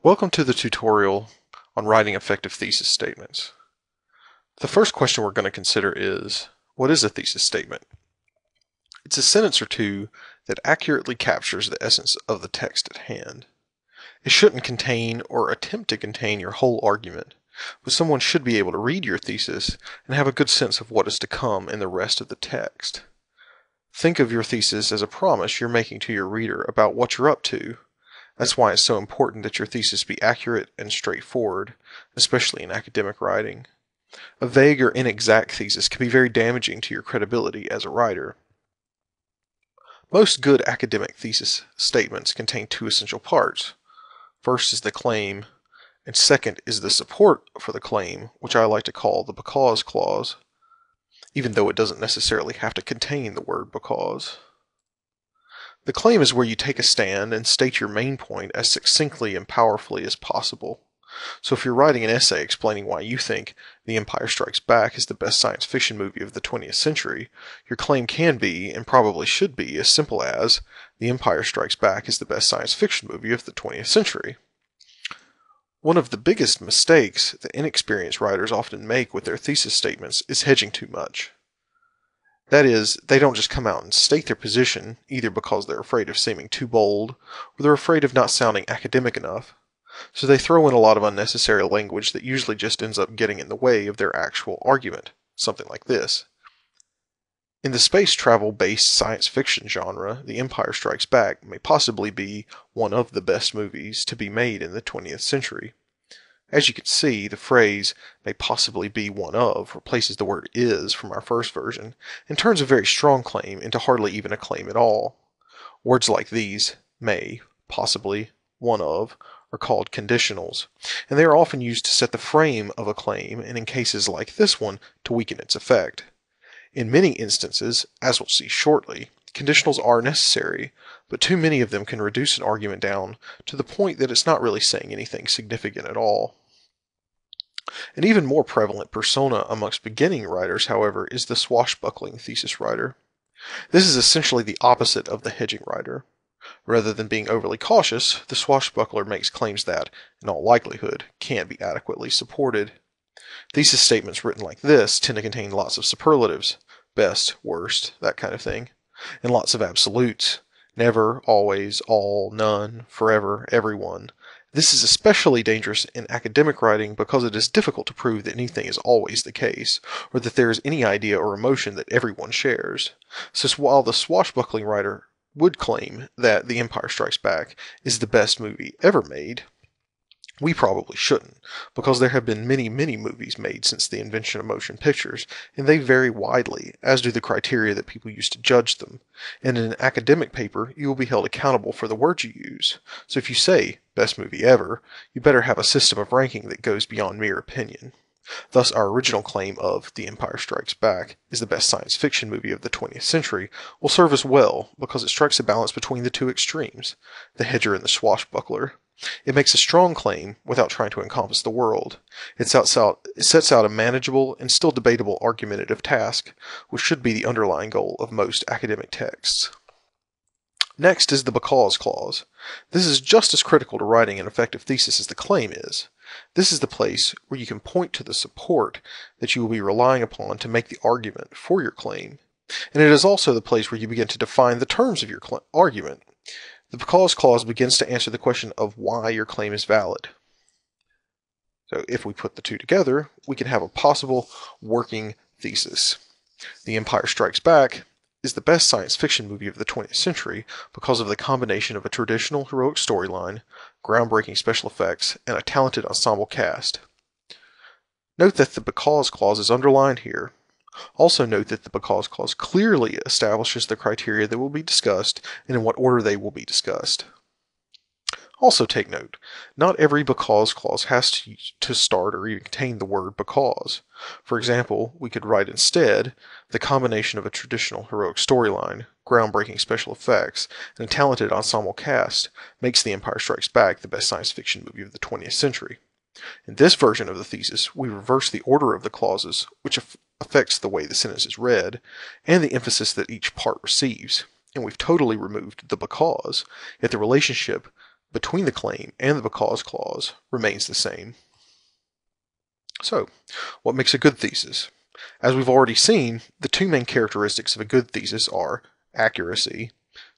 Welcome to the tutorial on writing effective thesis statements. The first question we're going to consider is, what is a thesis statement? It's a sentence or two that accurately captures the essence of the text at hand. It shouldn't contain or attempt to contain your whole argument, but someone should be able to read your thesis and have a good sense of what is to come in the rest of the text. Think of your thesis as a promise you're making to your reader about what you're up to. That's why it's so important that your thesis be accurate and straightforward, especially in academic writing. A vague or inexact thesis can be very damaging to your credibility as a writer. Most good academic thesis statements contain two essential parts. First is the claim, and second is the support for the claim, which I like to call the because clause, even though it doesn't necessarily have to contain the word because. The claim is where you take a stand and state your main point as succinctly and powerfully as possible. So if you're writing an essay explaining why you think The Empire Strikes Back is the best science fiction movie of the 20th century, your claim can be, and probably should be, as simple as The Empire Strikes Back is the best science fiction movie of the 20th century. One of the biggest mistakes that inexperienced writers often make with their thesis statements is hedging too much. That is, they don't just come out and state their position, either because they're afraid of seeming too bold, or they're afraid of not sounding academic enough. So they throw in a lot of unnecessary language that usually just ends up getting in the way of their actual argument. Something like this. In the space travel-based science fiction genre, The Empire Strikes Back may possibly be one of the best movies to be made in the 20th century. As you can see, the phrase may possibly be one of replaces the word is from our first version and turns a very strong claim into hardly even a claim at all. Words like these, may, possibly, one of, are called conditionals, and they are often used to set the frame of a claim and in cases like this one to weaken its effect. In many instances, as we'll see shortly, conditionals are necessary, but too many of them can reduce an argument down to the point that it's not really saying anything significant at all. An even more prevalent persona amongst beginning writers, however, is the swashbuckling thesis writer. This is essentially the opposite of the hedging writer. Rather than being overly cautious, the swashbuckler makes claims that, in all likelihood, can't be adequately supported. Thesis statements written like this tend to contain lots of superlatives, best, worst, that kind of thing, and lots of absolutes, never, always, all, none, forever, everyone. This is especially dangerous in academic writing because it is difficult to prove that anything is always the case, or that there is any idea or emotion that everyone shares. So while the swashbuckling writer would claim that The Empire Strikes Back is the best movie ever made, we probably shouldn't, because there have been many, many movies made since the invention of motion pictures, and they vary widely, as do the criteria that people use to judge them. And in an academic paper, you will be held accountable for the words you use. So if you say, best movie ever, you better have a system of ranking that goes beyond mere opinion. Thus, our original claim of The Empire Strikes Back is the best science fiction movie of the 20th century will serve us well because it strikes a balance between the two extremes, the hedger and the swashbuckler. It makes a strong claim without trying to encompass the world. It sets out a manageable and still debatable argumentative task, which should be the underlying goal of most academic texts. Next is the because clause. This is just as critical to writing an effective thesis as the claim is. This is the place where you can point to the support that you will be relying upon to make the argument for your claim. And it is also the place where you begin to define the terms of your argument. The because clause begins to answer the question of why your claim is valid. So if we put the two together, we can have a possible working thesis. The Empire Strikes Back is the best science fiction movie of the 20th century because of the combination of a traditional heroic storyline, groundbreaking special effects, and a talented ensemble cast. Note that the because clause is underlined here. Also note that the because clause clearly establishes the criteria that will be discussed and in what order they will be discussed. Also take note, not every because clause has to start or even contain the word because. For example, we could write instead, the combination of a traditional heroic storyline, groundbreaking special effects, and a talented ensemble cast makes The Empire Strikes Back the best science fiction movie of the 20th century. In this version of the thesis, we reverse the order of the clauses, which affects the way the sentence is read, and the emphasis that each part receives. And we've totally removed the because, yet the relationship between the claim and the because clause remains the same. So, what makes a good thesis? As we've already seen, the two main characteristics of a good thesis are accuracy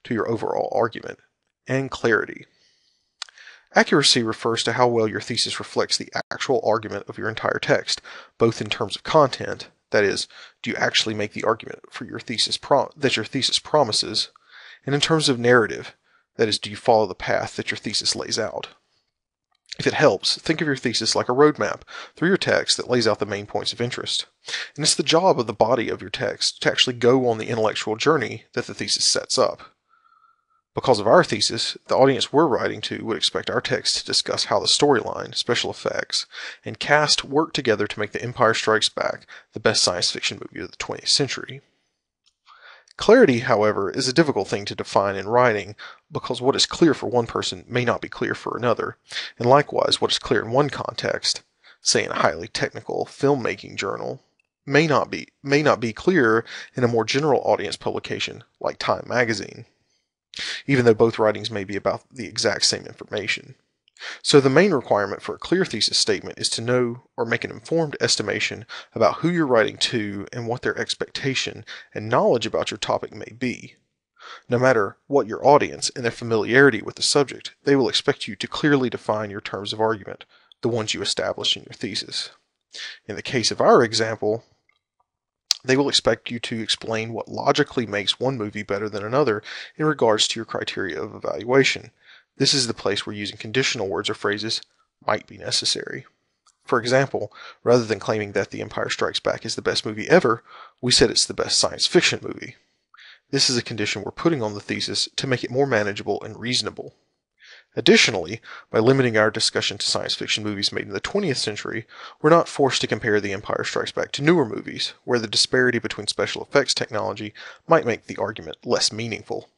to your overall argument and clarity. Accuracy refers to how well your thesis reflects the actual argument of your entire text, both in terms of content, that is, do you actually make the argument for your thesis that your thesis promises, and in terms of narrative, that is, do you follow the path that your thesis lays out. If it helps, think of your thesis like a roadmap through your text that lays out the main points of interest. And it's the job of the body of your text to actually go on the intellectual journey that the thesis sets up. Because of our thesis, the audience we're writing to would expect our text to discuss how the storyline, special effects, and cast work together to make The Empire Strikes Back the best science fiction movie of the 20th century. Clarity, however, is a difficult thing to define in writing because what is clear for one person may not be clear for another, and likewise what is clear in one context, say in a highly technical filmmaking journal, may not be clear in a more general audience publication like Time magazine, even though both writings may be about the exact same information. So the main requirement for a clear thesis statement is to know or make an informed estimation about who you're writing to and what their expectation and knowledge about your topic may be. No matter what your audience and their familiarity with the subject, they will expect you to clearly define your terms of argument, the ones you establish in your thesis. In the case of our example, they will expect you to explain what logically makes one movie better than another in regards to your criteria of evaluation. This is the place where using conditional words or phrases might be necessary. For example, rather than claiming that The Empire Strikes Back is the best movie ever, we said it's the best science fiction movie. This is a condition we're putting on the thesis to make it more manageable and reasonable. Additionally, by limiting our discussion to science fiction movies made in the 20th century, we're not forced to compare The Empire Strikes Back to newer movies, where the disparity between special effects technology might make the argument less meaningful.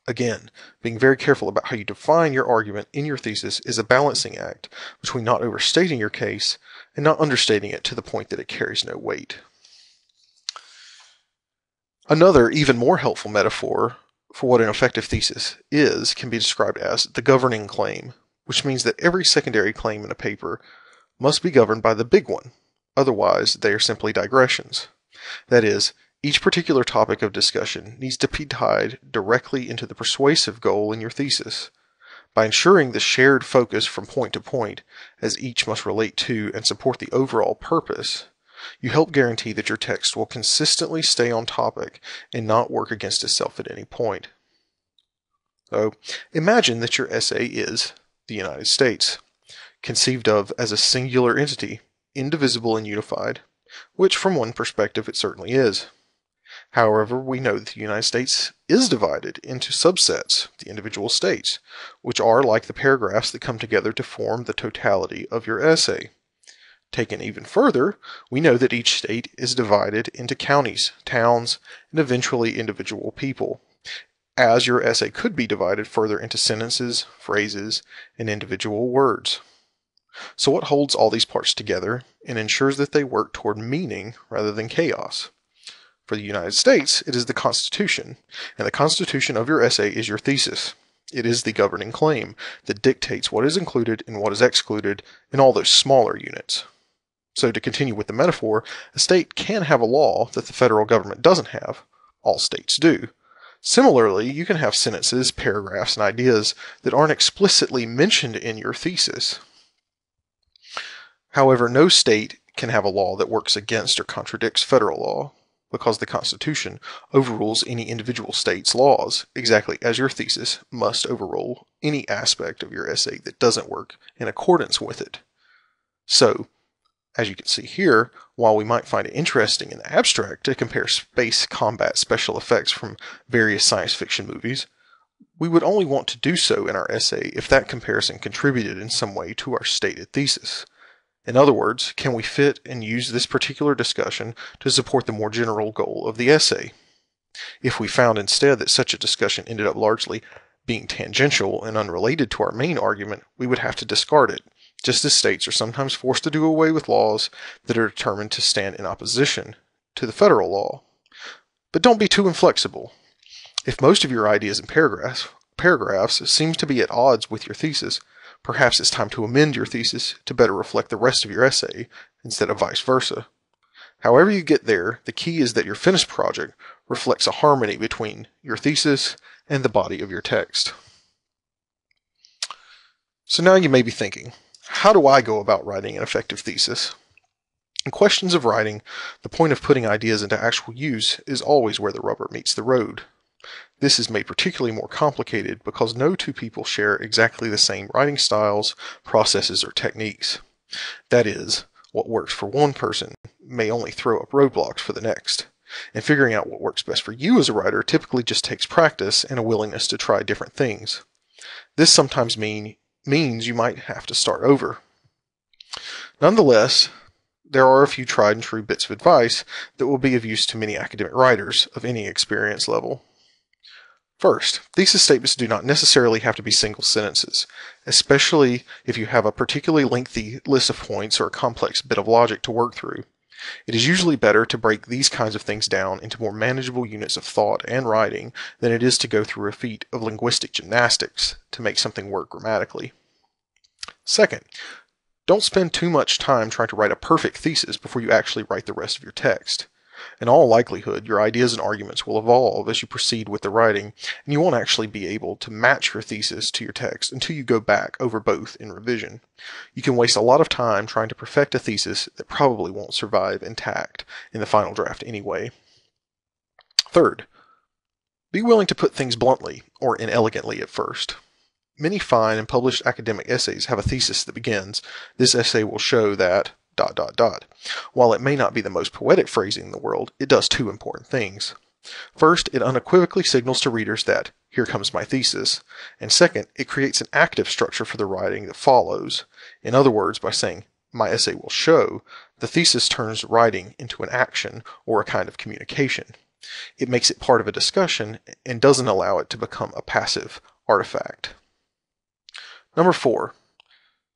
Again, being very careful about how you define your argument in your thesis is a balancing act between not overstating your case and not understating it to the point that it carries no weight. Another, even more helpful metaphor for what an effective thesis is can be described as the governing claim, which means that every secondary claim in a paper must be governed by the big one. Otherwise, they are simply digressions. That is, each particular topic of discussion needs to be tied directly into the persuasive goal in your thesis. By ensuring the shared focus from point to point, as each must relate to and support the overall purpose, you help guarantee that your text will consistently stay on topic and not work against itself at any point. So, imagine that your essay is the United States, conceived of as a singular entity, indivisible and unified, which from one perspective it certainly is. However, we know that the United States is divided into subsets, the individual states, which are like the paragraphs that come together to form the totality of your essay. Taken even further, we know that each state is divided into counties, towns, and eventually individual people, as your essay could be divided further into sentences, phrases, and individual words. So what holds all these parts together and ensures that they work toward meaning rather than chaos? For the United States, it is the Constitution, and the Constitution of your essay is your thesis. It is the governing claim that dictates what is included and what is excluded in all those smaller units. So to continue with the metaphor, a state can have a law that the federal government doesn't have. All states do. Similarly, you can have sentences, paragraphs, and ideas that aren't explicitly mentioned in your thesis. However, no state can have a law that works against or contradicts federal law, because the Constitution overrules any individual state's laws, exactly as your thesis must overrule any aspect of your essay that doesn't work in accordance with it. So, as you can see here, while we might find it interesting in the abstract to compare space combat special effects from various science fiction movies, we would only want to do so in our essay if that comparison contributed in some way to our stated thesis. In other words, can we fit and use this particular discussion to support the more general goal of the essay? If we found instead that such a discussion ended up largely being tangential and unrelated to our main argument, we would have to discard it, just as states are sometimes forced to do away with laws that are determined to stand in opposition to the federal law. But don't be too inflexible. If most of your ideas and paragraphs paragraphs seems to be at odds with your thesis, perhaps it's time to amend your thesis to better reflect the rest of your essay instead of vice versa. However you get there, the key is that your finished project reflects a harmony between your thesis and the body of your text. So now you may be thinking, how do I go about writing an effective thesis? In questions of writing, the point of putting ideas into actual use is always where the rubber meets the road. This is made particularly more complicated because no two people share exactly the same writing styles, processes, or techniques. That is, what works for one person may only throw up roadblocks for the next. And figuring out what works best for you as a writer typically just takes practice and a willingness to try different things. This sometimes means you might have to start over. Nonetheless, there are a few tried and true bits of advice that will be of use to many academic writers of any experience level. First, thesis statements do not necessarily have to be single sentences, especially if you have a particularly lengthy list of points or a complex bit of logic to work through. It is usually better to break these kinds of things down into more manageable units of thought and writing than it is to go through a feat of linguistic gymnastics to make something work grammatically. Second, don't spend too much time trying to write a perfect thesis before you actually write the rest of your text. In all likelihood, your ideas and arguments will evolve as you proceed with the writing, and you won't actually be able to match your thesis to your text until you go back over both in revision. You can waste a lot of time trying to perfect a thesis that probably won't survive intact in the final draft anyway. Third, be willing to put things bluntly or inelegantly at first. Many fine and published academic essays have a thesis that begins, "This essay will show that... While it may not be the most poetic phrasing in the world, it does two important things. First, it unequivocally signals to readers that, here comes my thesis, and second, it creates an active structure for the writing that follows. In other words, by saying, my essay will show, the thesis turns writing into an action or a kind of communication. It makes it part of a discussion and doesn't allow it to become a passive artifact. Number 4.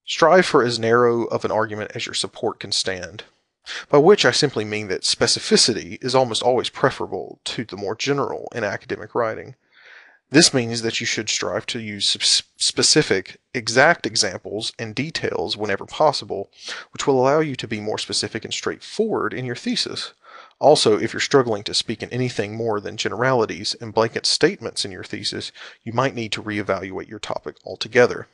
Strive for as narrow of an argument as your support can stand, by which I simply mean that specificity is almost always preferable to the more general in academic writing. This means that you should strive to use specific, exact examples and details whenever possible, which will allow you to be more specific and straightforward in your thesis. Also, if you're struggling to speak in anything more than generalities and blanket statements in your thesis, you might need to reevaluate your topic altogether.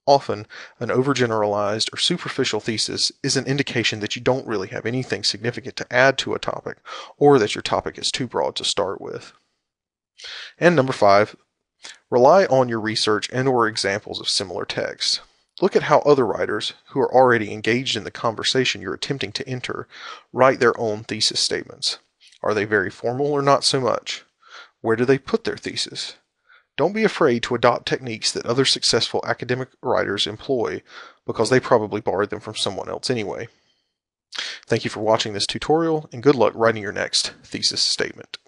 Often, an overgeneralized or superficial thesis is an indication that you don't really have anything significant to add to a topic, or that your topic is too broad to start with. And number 5, rely on your research and/or examples of similar texts. Look at how other writers, who are already engaged in the conversation you're attempting to enter, write their own thesis statements. Are they very formal or not so much? Where do they put their thesis? Don't be afraid to adopt techniques that other successful academic writers employ, because they probably borrowed them from someone else anyway. Thank you for watching this tutorial, and good luck writing your next thesis statement.